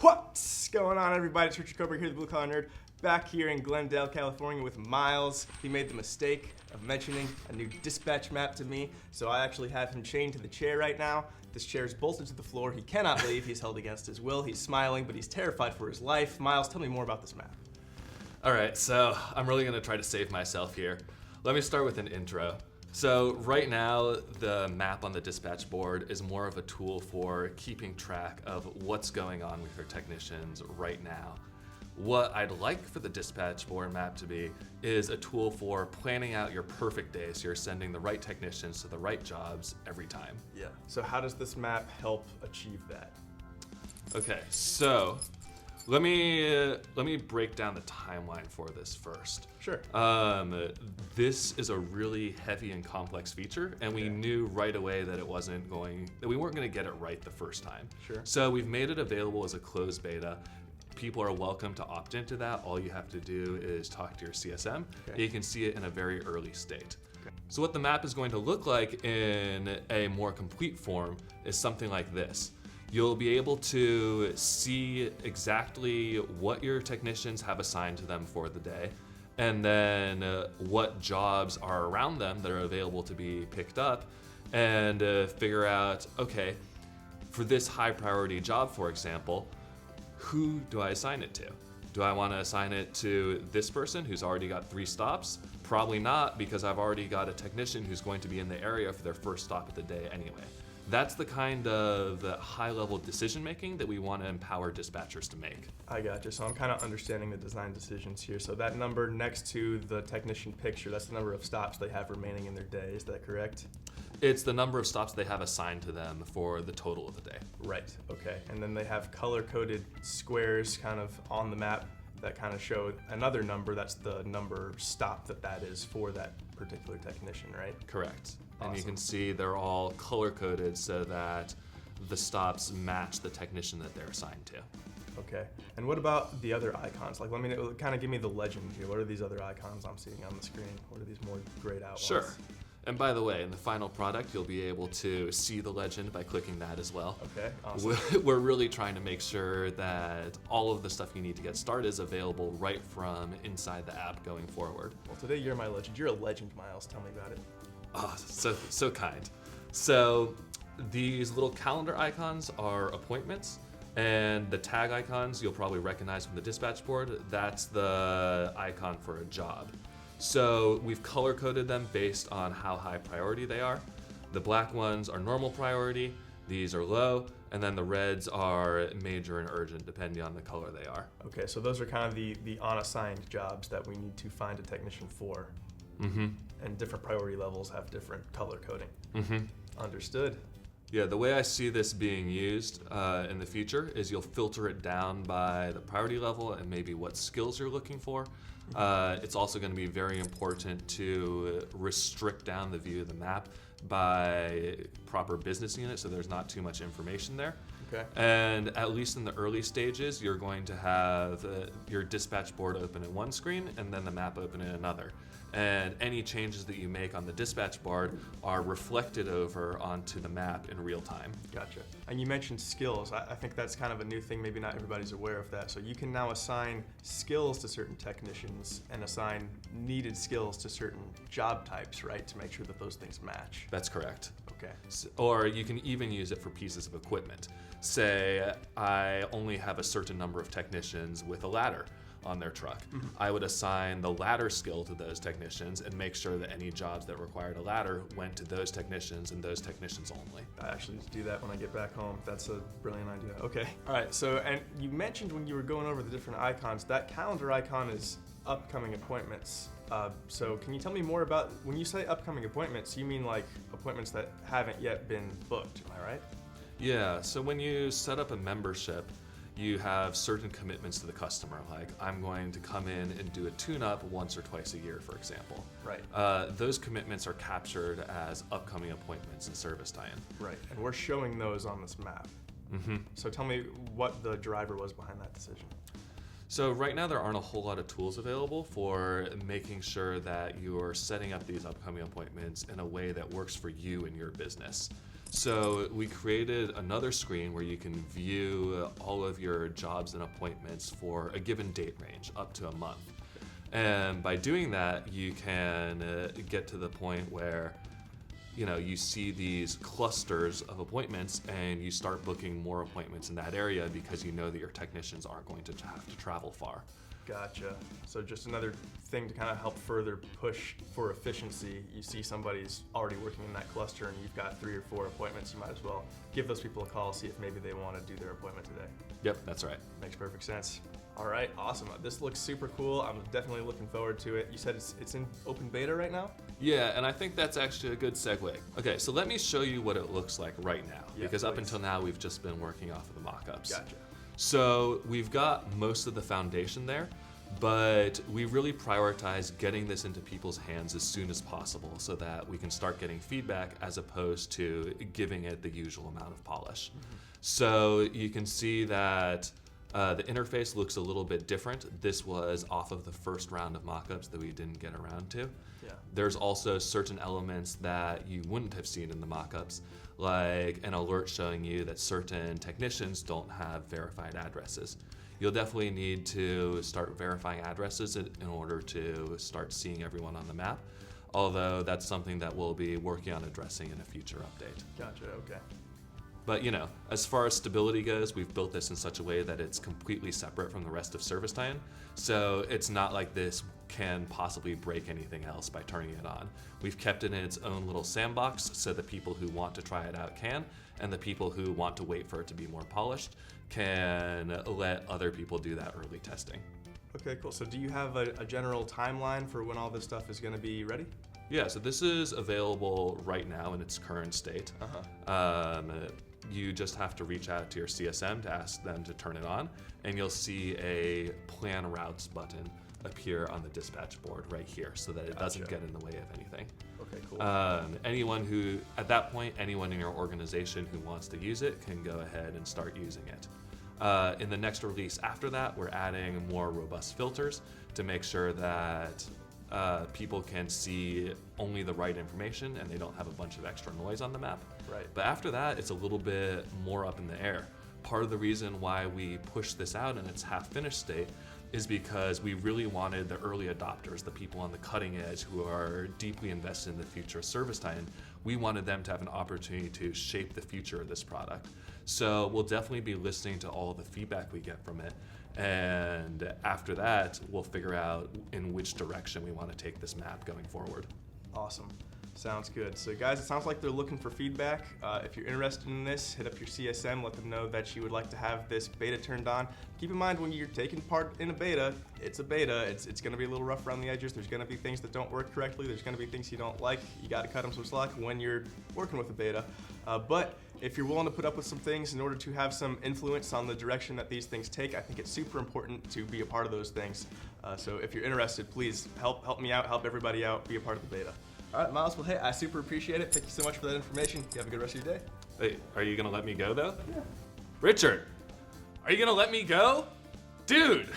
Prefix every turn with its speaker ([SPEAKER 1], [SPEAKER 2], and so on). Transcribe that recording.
[SPEAKER 1] What's going on, everybody? It's Richard Kober here, the Blue Collar Nerd, back here in Glendale, California with Miles. He made the mistake of mentioning a new dispatch map to me, so I actually have him chained to the chair right now. This chair is bolted to the floor. He cannot leave. He's held against his will. He's smiling, but he's terrified for his life. Miles, tell me more about this map.
[SPEAKER 2] All right, so I'm really gonna try to save myself here. Let me start with an intro. So right now, the map on the dispatch board is more of a tool for keeping track of what's going on with your technicians right now. What I'd like for the dispatch board map to be is a tool for planning out your perfect day so you're sending the right technicians to the right jobs every time.
[SPEAKER 1] Yeah. So how does this map help achieve that?
[SPEAKER 2] Okay, so let me break down the timeline for this first.
[SPEAKER 1] Sure.
[SPEAKER 2] This is a really heavy and complex feature, and we knew right away that we weren't going to get it right the first time.
[SPEAKER 1] Sure.
[SPEAKER 2] So we've made it available as a closed beta. People are welcome to opt into that. All you have to do is talk to your CSM.
[SPEAKER 1] Okay.
[SPEAKER 2] You can see it in a very early state. Okay. So what the map is going to look like in a more complete form is something like this. You'll be able to see exactly what your technicians have assigned to them for the day, and then what jobs are around them that are available to be picked up, and figure out, okay, for this high priority job, for example, who do I assign it to? Do I want to assign it to this person who's already got 3 stops? Probably not, because I've already got a technician who's going to be in the area for their first stop of the day anyway. That's the kind of high-level decision-making that we want to empower dispatchers to make.
[SPEAKER 1] I gotcha. So I'm kind of understanding the design decisions here. So that number next to the technician picture, that's the number of stops they have remaining in their day. Is that correct?
[SPEAKER 2] It's the number of stops they have assigned to them for the total of the day.
[SPEAKER 1] Right. Okay. And then they have color-coded squares kind of on the map that kind of show another number. That's the number stop that is for that particular technician, right?
[SPEAKER 2] Correct.
[SPEAKER 1] Awesome.
[SPEAKER 2] And you can see they're all color-coded so that the stops match the technician that they're assigned to.
[SPEAKER 1] Okay. And what about the other icons? Like, kind of give me the legend here. What are these other icons I'm seeing on the screen? What are these more grayed out
[SPEAKER 2] Sure.
[SPEAKER 1] ones?
[SPEAKER 2] And by the way, in the final product, you'll be able to see the legend by clicking that as well.
[SPEAKER 1] Okay, awesome.
[SPEAKER 2] We're really trying to make sure that all of the stuff you need to get started is available right from inside the app going forward.
[SPEAKER 1] Well, today you're my legend. You're a legend, Miles. Tell me about it.
[SPEAKER 2] Oh, so kind. So these little calendar icons are appointments, and the tag icons you'll probably recognize from the dispatch board. That's the icon for a job. So we've color-coded them based on how high priority they are. The black ones are normal priority, these are low, and then the reds are major and urgent, depending on the color they are.
[SPEAKER 1] Okay, so those are kind of the unassigned jobs that we need to find a technician for.
[SPEAKER 2] Mm-hmm.
[SPEAKER 1] And different priority levels have different color coding.
[SPEAKER 2] Mm-hmm.
[SPEAKER 1] Understood.
[SPEAKER 2] Yeah, the way I see this being used in the future is you'll filter it down by the priority level and maybe what skills you're looking for. It's also going to be very important to restrict down the view of the map by proper business unit so there's not too much information there.
[SPEAKER 1] Okay.
[SPEAKER 2] And at least in the early stages, you're going to have your dispatch board open in one screen and then the map open in another. And any changes that you make on the dispatch board are reflected over onto the map in real time.
[SPEAKER 1] Gotcha. And you mentioned skills. I think that's kind of a new thing. Maybe not everybody's aware of that. So you can now assign skills to certain technicians and assign needed skills to certain job types, right? To make sure that those things match.
[SPEAKER 2] That's correct.
[SPEAKER 1] Okay.
[SPEAKER 2] Or you can even use it for pieces of equipment. Say, I only have a certain number of technicians with a ladder on their truck. Mm-hmm. I would assign the ladder skill to those technicians and make sure that any jobs that required a ladder went to those technicians and those technicians only.
[SPEAKER 1] I actually do that when I get back home. That's a brilliant idea. Okay. All right. So, and you mentioned when you were going over the different icons, that calendar icon is upcoming appointments. So can you tell me more about, when you say upcoming appointments, you mean like appointments that haven't yet been booked, am I right?
[SPEAKER 2] Yeah, so when you set up a membership, you have certain commitments to the customer, like I'm going to come in and do a tune-up once or twice a year, for example.
[SPEAKER 1] Right.
[SPEAKER 2] Those commitments are captured as upcoming appointments in ServiceTitan.
[SPEAKER 1] Right, and we're showing those on this map.
[SPEAKER 2] Mm-hmm.
[SPEAKER 1] So tell me what the driver was behind that decision.
[SPEAKER 2] So right now there aren't a whole lot of tools available for making sure that you're setting up these upcoming appointments in a way that works for you and your business. So we created another screen where you can view all of your jobs and appointments for a given date range, up to a month. And by doing that, you can get to the point where you see these clusters of appointments and you start booking more appointments in that area because you know that your technicians aren't going to have to travel far.
[SPEAKER 1] Gotcha. So just another thing to kind of help further push for efficiency. You see somebody's already working in that cluster and you've got 3 or 4 appointments, you might as well give those people a call, see if maybe they want to do their appointment today.
[SPEAKER 2] Yep, that's right.
[SPEAKER 1] Makes perfect sense. All right, awesome. This looks super cool. I'm definitely looking forward to it. You said it's in open beta right now?
[SPEAKER 2] Yeah, and I think that's actually a good segue. Okay, so let me show you what it looks like right now, because up until now we've just been working off of the mock-ups.
[SPEAKER 1] Gotcha.
[SPEAKER 2] So we've got most of the foundation there, but we really prioritize getting this into people's hands as soon as possible so that we can start getting feedback as opposed to giving it the usual amount of polish. So you can see that the interface looks a little bit different. This was off of the first round of mock-ups that we didn't get around to.
[SPEAKER 1] Yeah.
[SPEAKER 2] There's also certain elements that you wouldn't have seen in the mock-ups, like an alert showing you that certain technicians don't have verified addresses. You'll definitely need to start verifying addresses in order to start seeing everyone on the map, although that's something that we'll be working on addressing in a future update.
[SPEAKER 1] Gotcha, okay.
[SPEAKER 2] But as far as stability goes, we've built this in such a way that it's completely separate from the rest of ServiceTitan. So it's not like this can possibly break anything else by turning it on. We've kept it in its own little sandbox so the people who want to try it out can, and the people who want to wait for it to be more polished can let other people do that early testing.
[SPEAKER 1] Okay, cool. So do you have a general timeline for when all this stuff is going to be ready?
[SPEAKER 2] Yeah, so this is available right now in its current state. You just have to reach out to your CSM to ask them to turn it on, and you'll see a plan routes button appear on the dispatch board right here so that it doesn't get in the way of anything.
[SPEAKER 1] Okay, cool.
[SPEAKER 2] At that point, anyone in your organization who wants to use it can go ahead and start using it. In the next release after that, we're adding more robust filters to make sure that people can see only the right information and they don't have a bunch of extra noise on the map.
[SPEAKER 1] Right.
[SPEAKER 2] But after that, it's a little bit more up in the air. Part of the reason why we pushed this out in its half-finished state is because we really wanted the early adopters, the people on the cutting edge who are deeply invested in the future of ServiceTitan, we wanted them to have an opportunity to shape the future of this product. So we'll definitely be listening to all the feedback we get from it. And after that, we'll figure out in which direction we want to take this map going forward.
[SPEAKER 1] Awesome. Sounds good. So guys, it sounds like they're looking for feedback. If you're interested in this, hit up your CSM, let them know that you would like to have this beta turned on. Keep in mind when you're taking part in a beta, it's a beta. It's going to be a little rough around the edges. There's going to be things that don't work correctly. There's going to be things you don't like. You got to cut them some slack when you're working with a beta. But if you're willing to put up with some things in order to have some influence on the direction that these things take, I think it's super important to be a part of those things. So if you're interested, please help me out, help everybody out, be a part of the beta. All right, Miles, well, hey, I super appreciate it. Thank you so much for that information. You have a good rest of your day.
[SPEAKER 2] Hey, are you going to let me go, though?
[SPEAKER 1] Yeah.
[SPEAKER 2] Richard, are you going to let me go? Dude!